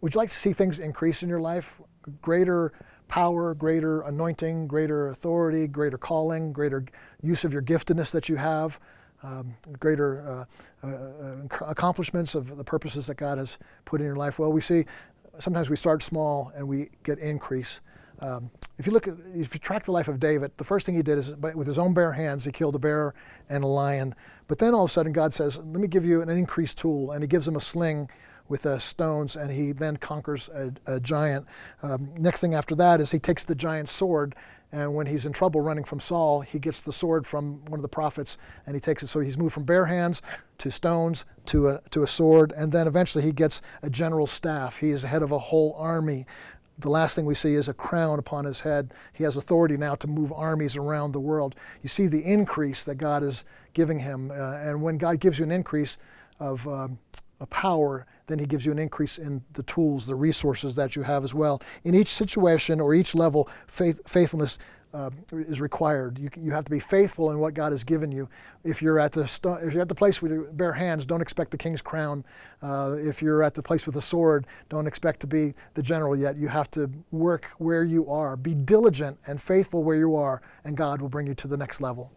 Would you like to see things increase in your life? Greater power, greater anointing, greater authority, greater calling, greater use of your giftedness that you have, greater accomplishments of the purposes that God has put in your life? Well, we see sometimes we start small and we get increase. If you track the life of David, the first thing he did is with his own bare hands, he killed a bear and a lion. But then all of a sudden God says, let me give you an increased tool. And he gives him a sling with stones, and he then conquers a giant. Next thing after that is he takes the giant's sword, and when he's in trouble running from Saul, he gets the sword from one of the prophets, and he takes it. So he's moved from bare hands to stones to a sword, and then eventually he gets a general's staff. He is head of a whole army. The last thing we see is a crown upon his head. He has authority now to move armies around the world. You see the increase that God is giving him, and when God gives you an increase of power, then he gives you an increase in the tools, the resources that you have as well. In each situation or each level, faithfulness is required. You have to be faithful in what God has given you. If you're at the place with your bare hands, don't expect the king's crown. If you're at the place with a sword, don't expect to be the general yet. You have to work where you are. Be diligent and faithful where you are, and God will bring you to the next level.